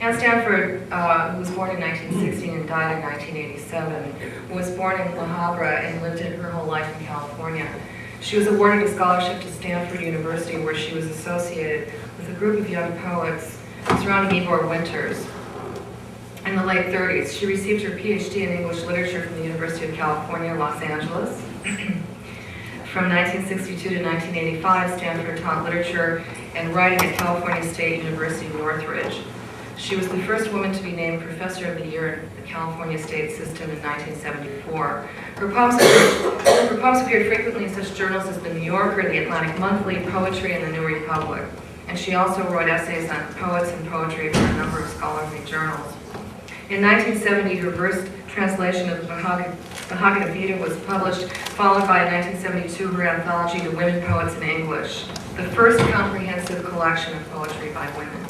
Ann Stafford, who was born in 1916 and died in 1987, was born in La Habra and lived her whole life in California. She was awarded a scholarship to Stanford University, where she was associated with a group of young poets surrounding Igor Winters. In the late 30s, she received her PhD in English literature from the University of California, Los Angeles. From 1962 to 1985, Stafford taught literature and writing at California State University, Northridge. She was the first woman to be named Professor of the Year in the California State System in 1974. Her poems appeared frequently in such journals as The New Yorker, The Atlantic Monthly, Poetry, and The New Republic. And she also wrote essays on poets and poetry for a number of scholarly journals. In 1970, her verse translation of the Bhagavad Gita was published, followed by in 1972 her anthology, The Women Poets in English, the first comprehensive collection of poetry by women.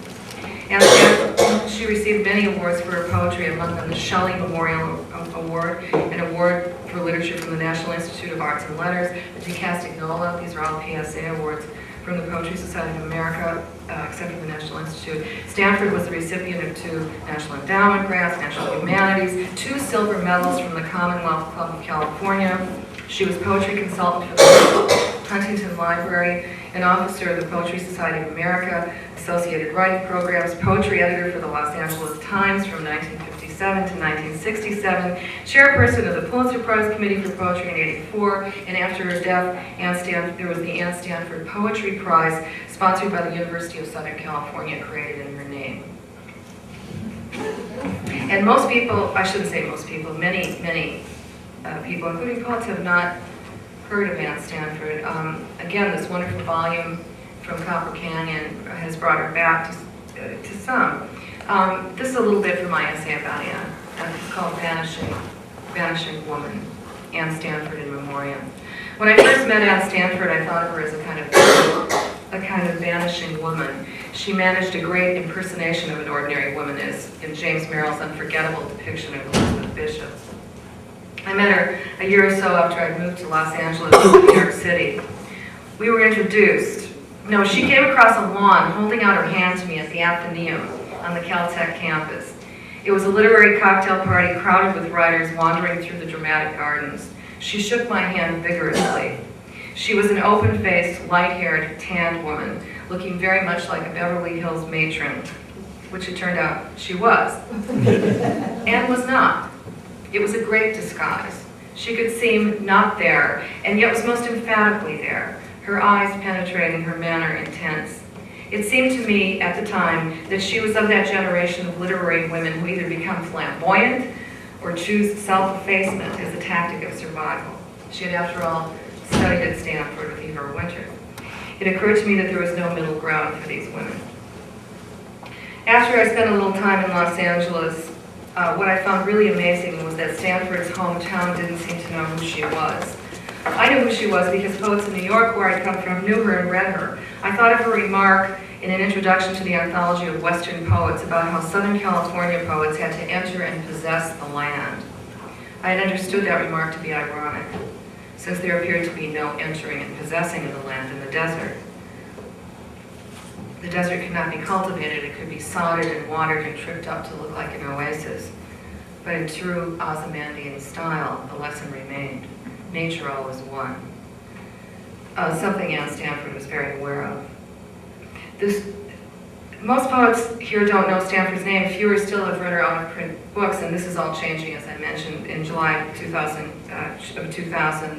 And she received many awards for her poetry, among them the Shelley Memorial Award, an award for literature from the National Institute of Arts and Letters, the De Castagnola, these are all PSA awards from the Poetry Society of America, except for the National Institute. Stanford was the recipient of 2 National Endowment Grants, National Humanities, 2 silver medals from the Commonwealth Club of California. She was poetry consultant for the Huntington Library, an officer of the Poetry Society of America, Associated Writing Programs, poetry editor for the Los Angeles Times from 1957 to 1967, chairperson of the Pulitzer Prize Committee for Poetry in '84, and after her death, there was the Ann Stafford Poetry Prize, sponsored by the University of Southern California, created in her name. And most people, I shouldn't say most people, many people, including poets, have not heard of Ann Stafford. Again, this wonderful volume from Copper Canyon has brought her back to some. This is a little bit from my essay about Ann. It's called Vanishing Woman, Ann Stafford in Memoriam. When I first met Ann Stafford, I thought of her as a kind of vanishing woman. She managed a great impersonation of an ordinary woman, as in James Merrill's unforgettable depiction of Elizabeth Bishop. I met her a year or so after I'd moved to Los Angeles from New York City. We were introduced. No, she came across a lawn holding out her hand to me at the Athenaeum on the Caltech campus. It was a literary cocktail party crowded with writers wandering through the dramatic gardens. She shook my hand vigorously. She was an open-faced, light-haired, tanned woman, looking very much like a Beverly Hills matron, which it turned out she was. Ann was not. It was a great disguise. She could seem not there, and yet was most emphatically there, her eyes penetrating, her manner intense. It seemed to me at the time that she was of that generation of literary women who either become flamboyant or choose self-effacement as a tactic of survival. She had, after all, studied at Stanford with Igor Winters. It occurred to me that there was no middle ground for these women. After I spent a little time in Los Angeles, what I found really amazing was that Stanford's hometown didn't seem to know who she was. I knew who she was because poets in New York, where I'd come from, knew her and read her. I thought of her remark in an introduction to the anthology of Western poets about how Southern California poets had to enter and possess the land. I had understood that remark to be ironic, since there appeared to be no entering and possessing of the land in the desert. The desert could not be cultivated, it could be sodded and watered and tripped up to look like an oasis. But in true Ozymandian style, the lesson remained. Nature always won. Something Ann Stafford was very aware of. Most poets here don't know Stafford's name. Fewer still have read her out-of-print books, and this is all changing, as I mentioned. In July 2000,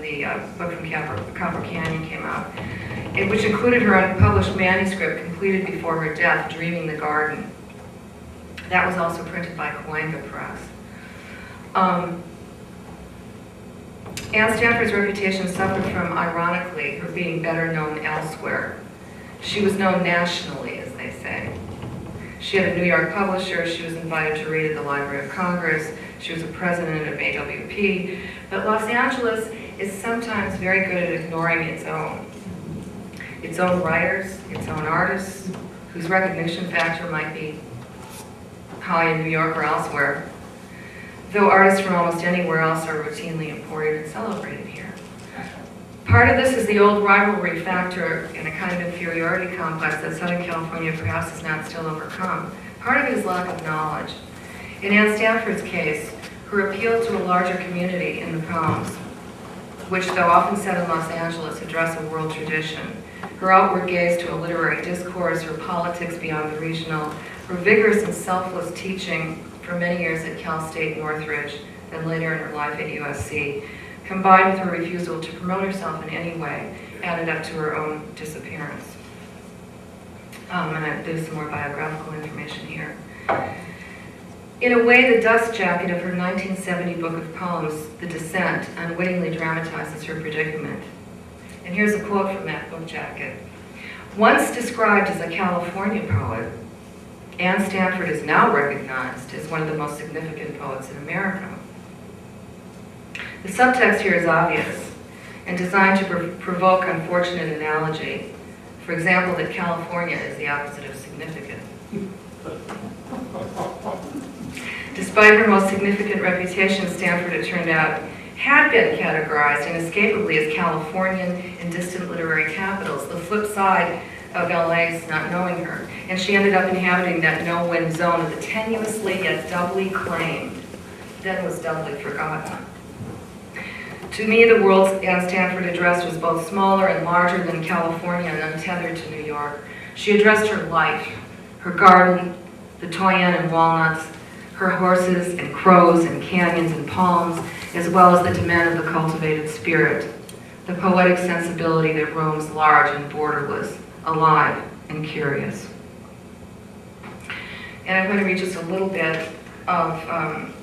the book from Copper Canyon came out, which included her unpublished manuscript completed before her death, Dreaming the Garden. That was also printed by Cahuenga Press. Ann Stafford's reputation suffered from, ironically, her being better known elsewhere. She was known nationally, as they say. She had a New York publisher. She was invited to read at the Library of Congress. She was a president of AWP. But Los Angeles is sometimes very good at ignoring its own writers, its own artists, whose recognition factor might be high in New York or elsewhere, though artists from almost anywhere else are routinely imported and celebrated here. Part of this is the old rivalry factor and a kind of inferiority complex that Southern California perhaps has not still overcome. Part of it is lack of knowledge. In Ann Stafford's case, her appeal to a larger community in the poems, which, though often set in Los Angeles, address a world tradition, her outward gaze to a literary discourse, her politics beyond the regional, her vigorous and selfless teaching for many years at Cal State Northridge, and later in her life at USC, combined with her refusal to promote herself in any way, added up to her own disappearance. And there's some more biographical information here. In a way, the dust jacket of her 1970 book of poems, The Descent, unwittingly dramatizes her predicament. And here's a quote from that book jacket. Once described as a California poet, Ann Stafford is now recognized as one of the most significant poets in America. The subtext here is obvious and designed to provoke unfortunate analogy. For example, that California is the opposite of significant. Despite her most significant reputation, Stafford, it turned out, had been categorized inescapably as Californian in distant literary capitals, the flip side of LA's not knowing her. And she ended up inhabiting that no-win zone of the tenuously yet doubly claimed, then was doubly forgotten. To me, the world Ann Stafford addressed was both smaller and larger than California and untethered to New York. She addressed her life, her garden, the toyen and walnuts, her horses and crows and canyons and palms, as well as the demand of the cultivated spirit, the poetic sensibility that roams large and borderless, alive and curious. And I'm going to read just a little bit of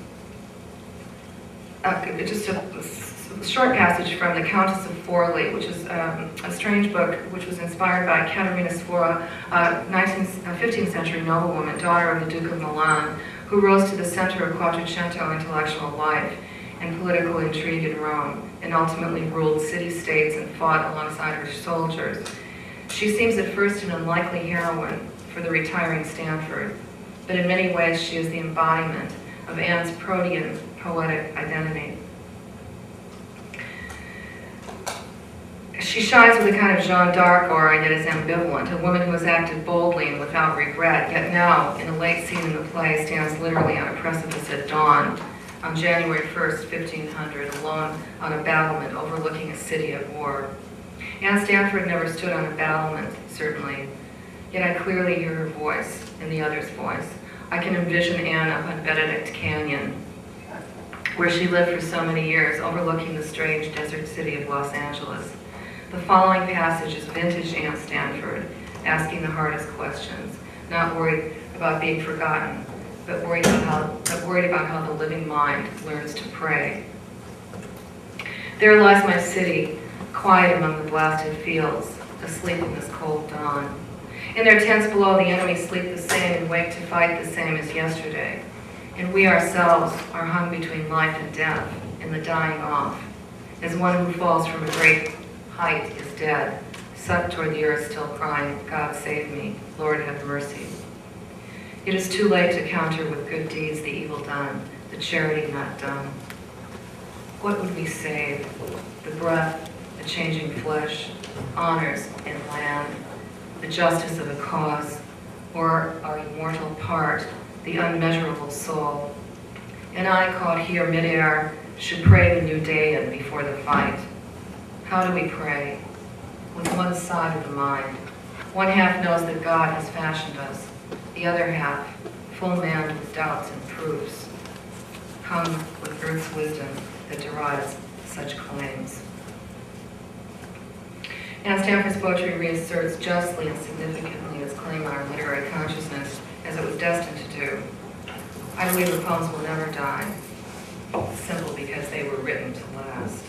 just a short passage from The Countess of Forley, which is a strange book which was inspired by Caterina Sforza, a 15th century noblewoman, daughter of the Duke of Milan, who rose to the center of Quattrocento intellectual life and political intrigue in Rome, and ultimately ruled city-states and fought alongside her soldiers. She seems at first an unlikely heroine for the retiring Stafford, but in many ways she is the embodiment of Ann's protean poetic identity. She shines with a kind of Jeanne d'Arc aura that is ambivalent, a woman who has acted boldly and without regret, yet now, in a late scene in the play, stands literally on a precipice at dawn, on January 1st, 1500, alone on a battlement overlooking a city at war. Ann Stafford never stood on a battlement, certainly, yet I clearly hear her voice and the other's voice. I can envision Ann up on Benedict Canyon, where she lived for so many years, overlooking the strange desert city of Los Angeles. The following passage is vintage Ann Stafford, asking the hardest questions, not worried about being forgotten, but worried about how the living mind learns to pray. There lies my city, quiet among the blasted fields, asleep in this cold dawn. In their tents below, the enemy sleep the same and wake to fight the same as yesterday. And we ourselves are hung between life and death, in the dying off, as one who falls from a great height is dead, sucked toward the earth, still crying, God save me, Lord have mercy. It is too late to counter with good deeds the evil done, the charity not done. What would we save? The breath, the changing flesh, honors and land, the justice of a cause, or our immortal part, the unmeasurable soul. And I, caught here midair, should pray the new day in before the fight. How do we pray? With one side of the mind. One half knows that God has fashioned us. The other half, full manned with doubts and proofs, hung with earth's wisdom that derives such claims. Ann Stafford's poetry reasserts justly and significantly its claim on our literary consciousness, as it was destined to do. I believe the poems will never die, simply because they were written to last.